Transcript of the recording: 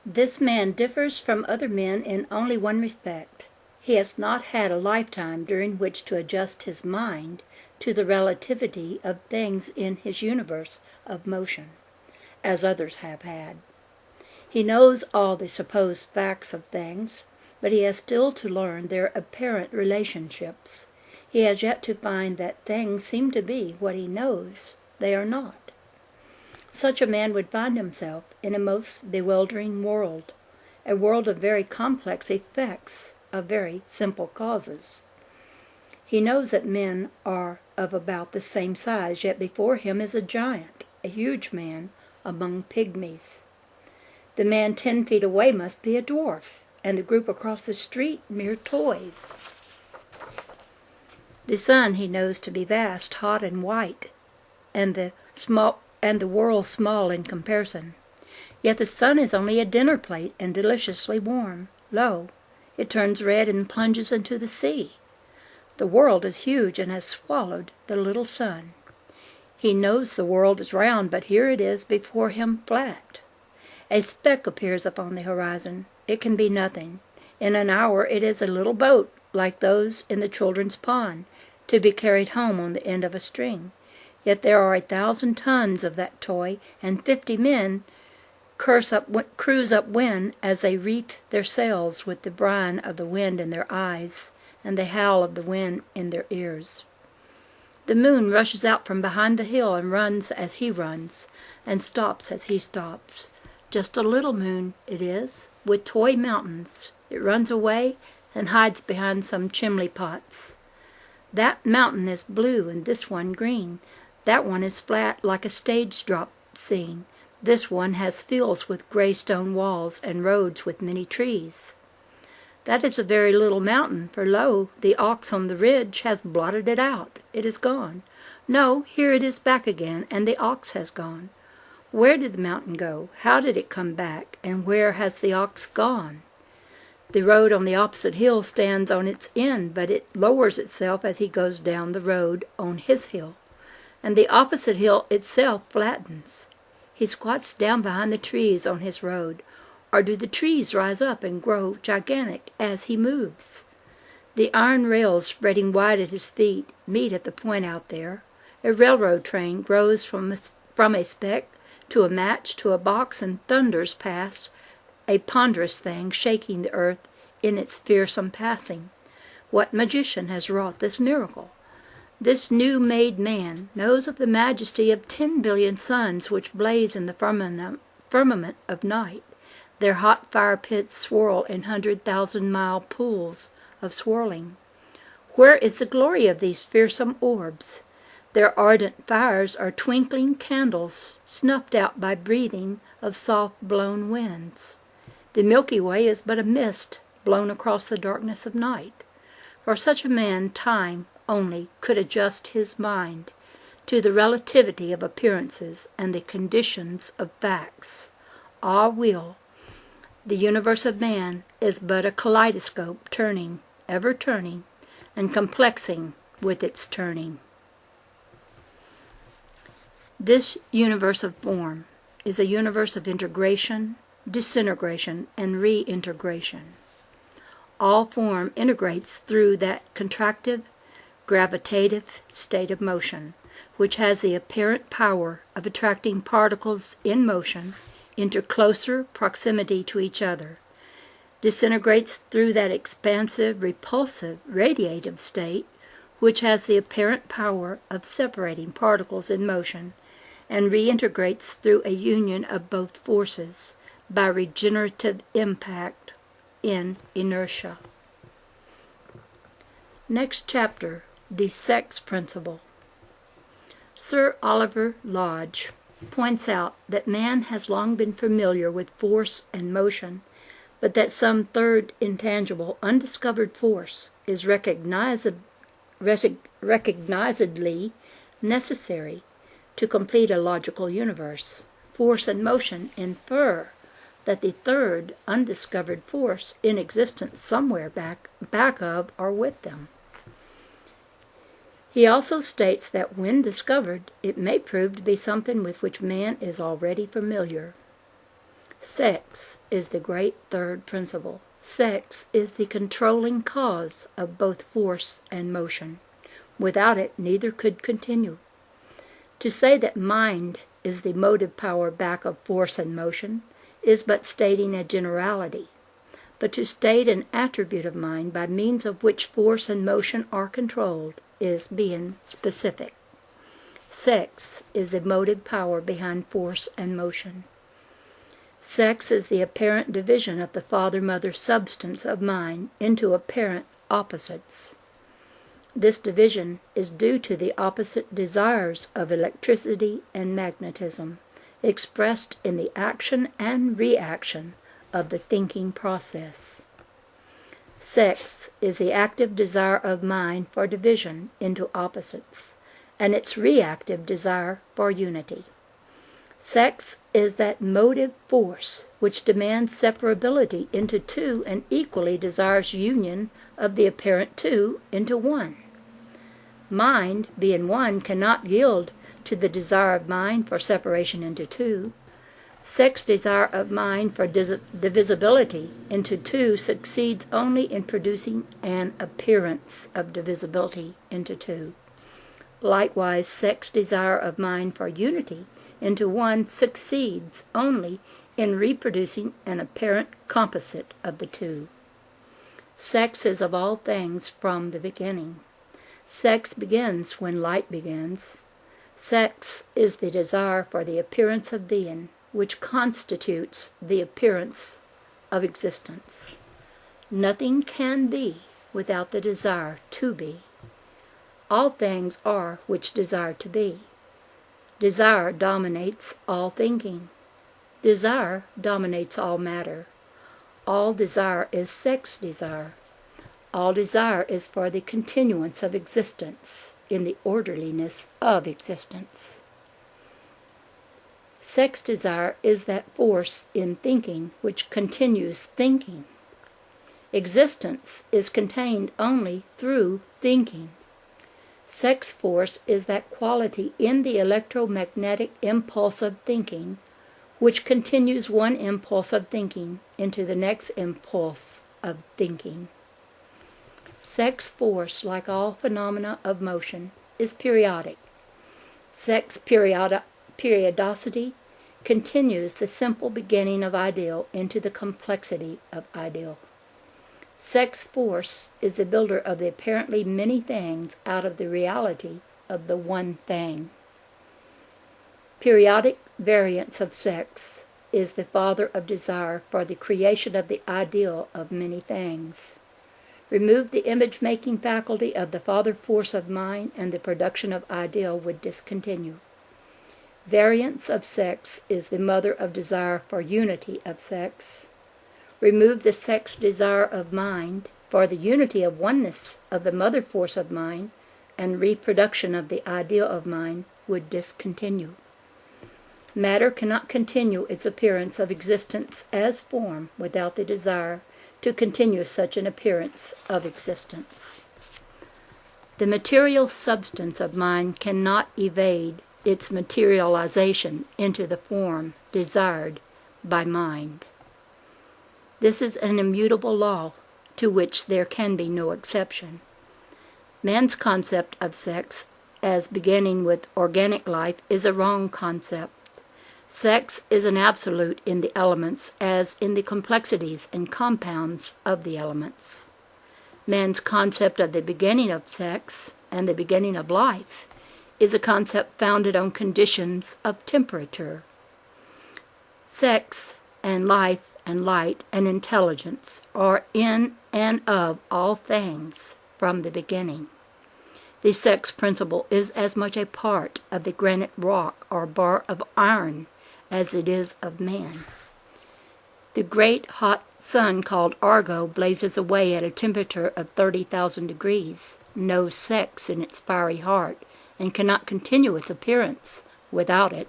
This man differs from other men in only one respect. He has not had a lifetime during which to adjust his mind to the relativity of things in his universe of motion, as others have had. He knows all the supposed facts of things, but he has still to learn their apparent relationships. He has yet to find that things seem to be what he knows they are not. Such a man would find himself in a most bewildering world, a world of very complex effects of very simple causes. He knows that men are of about the same size, yet before him is a giant, a huge man among pygmies. The man 10 feet away must be a dwarf, and the group across the street mere toys. The sun he knows to be vast, hot, and white, and the world small in comparison. Yet the sun is only a dinner plate and deliciously warm. Lo, it turns red and plunges into the sea. The world is huge and has swallowed the little sun. He knows the world is round, but here it is before him flat. A speck appears upon the horizon. It can be nothing. In an hour it is a little boat, like those in the children's pond, to be carried home on the end of a string. Yet there are 1,000 tons of that toy, and 50 men cruise upwind as they reef their sails with the brine of the wind in their eyes and the howl of the wind in their ears. The moon rushes out from behind the hill and runs as he runs, and stops as he stops. Just a little moon it is, with toy mountains. It runs away and hides behind some chimney pots. That mountain is blue and this one green. That one is flat like a stage drop scene. This one has fields with gray stone walls and roads with many trees. That is a very little mountain, for lo, the ox on the ridge has blotted it out. It is gone. No, here it is back again, and the ox has gone. Where did the mountain go? How did it come back? And where has the ox gone? The road on the opposite hill stands on its end, but it lowers itself as he goes down the road on his hill, and the opposite hill itself flattens. He squats down behind the trees on his road, or do the trees rise up and grow gigantic as he moves? The iron rails spreading wide at his feet meet at the point out there. A railroad train grows from a speck to a match to a box and thunders past, a ponderous thing shaking the earth in its fearsome passing. What magician has wrought this miracle? This new-made man knows of the majesty of 10 billion suns which blaze in the firmament of night. Their hot fire pits swirl in 100,000-mile pools of swirling. Where is the glory of these fearsome orbs? Their ardent fires are twinkling candles snuffed out by breathing of soft-blown winds. The Milky Way is but a mist blown across the darkness of night. For such a man time only could adjust his mind to the relativity of appearances and the conditions of facts. Ah, will! The universe of man is but a kaleidoscope turning, ever turning, and complexing with its turning. This universe of form is a universe of integration, disintegration, and reintegration. All form integrates through that contractive, gravitative state of motion, which has the apparent power of attracting particles in motion into closer proximity to each other, disintegrates through that expansive, repulsive, radiative state, which has the apparent power of separating particles in motion, and reintegrates through a union of both forces by regenerative impact in inertia. Next chapter, the sex principle. Sir Oliver Lodge points out that man has long been familiar with force and motion, but that some third intangible, undiscovered force is recognizedly necessary to complete a logical universe. Force and motion infer that the third undiscovered force in existence somewhere back of or with them. He also states that when discovered, it may prove to be something with which man is already familiar. Sex is the great third principle. Sex is the controlling cause of both force and motion. Without it, neither could continue. To say that mind is the motive power back of force and motion is but stating a generality. But to state an attribute of mind by means of which force and motion are controlled is being specific. Sex is the motive power behind force and motion. Sex is the apparent division of the father-mother substance of mind into apparent opposites. This division is due to the opposite desires of electricity and magnetism, expressed in the action and reaction of the thinking process. Sex is the active desire of mind for division into opposites, and its reactive desire for unity. Sex is that motive force which demands separability into two and equally desires union of the apparent two into one. Mind, being one, cannot yield to the desire of mind for separation into two. Sex desire of mind for divisibility into two succeeds only in producing an appearance of divisibility into two. Likewise, sex desire of mind for unity into one succeeds only in reproducing an apparent composite of the two. Sex is of all things from the beginning. Sex begins when light begins. Sex is the desire for the appearance of being, which constitutes the appearance of existence. Nothing can be without the desire to be. All things are which desire to be. Desire dominates all thinking. Desire dominates all matter. All desire is sex desire. All desire is for the continuance of existence in the orderliness of existence. Sex desire is that force in thinking which continues thinking. Existence is contained only through thinking. Sex force is that quality in the electromagnetic impulse of thinking which continues one impulse of thinking into the next impulse of thinking. Sex force, like all phenomena of motion, is periodic. Sex periodicity continues the simple beginning of ideal into the complexity of ideal. Sex force is the builder of the apparently many things out of the reality of the one thing. Periodic variance of sex is the father of desire for the creation of the ideal of many things. Remove the image-making faculty of the father force of mind, and the production of ideal would discontinue. Variance of sex is the mother of desire for unity of sex. Remove the sex desire of mind for the unity of oneness of the mother force of mind, and reproduction of the ideal of mind would discontinue. Matter cannot continue its appearance of existence as form without the desire to continue such an appearance of existence. The material substance of mind cannot evade its materialization into the form desired by mind. This is an immutable law to which there can be no exception. Man's concept of sex as beginning with organic life is a wrong concept. Sex is an absolute in the elements as in the complexities and compounds of the elements. Man's concept of the beginning of sex and the beginning of life is a concept founded on conditions of temperature. Sex and life and light and intelligence are in and of all things from the beginning. The sex principle is as much a part of the granite rock or bar of iron as it is of man. The great hot sun called Argo blazes away at a temperature of 30,000 degrees, knows sex in its fiery heart, and cannot continue its appearance without it.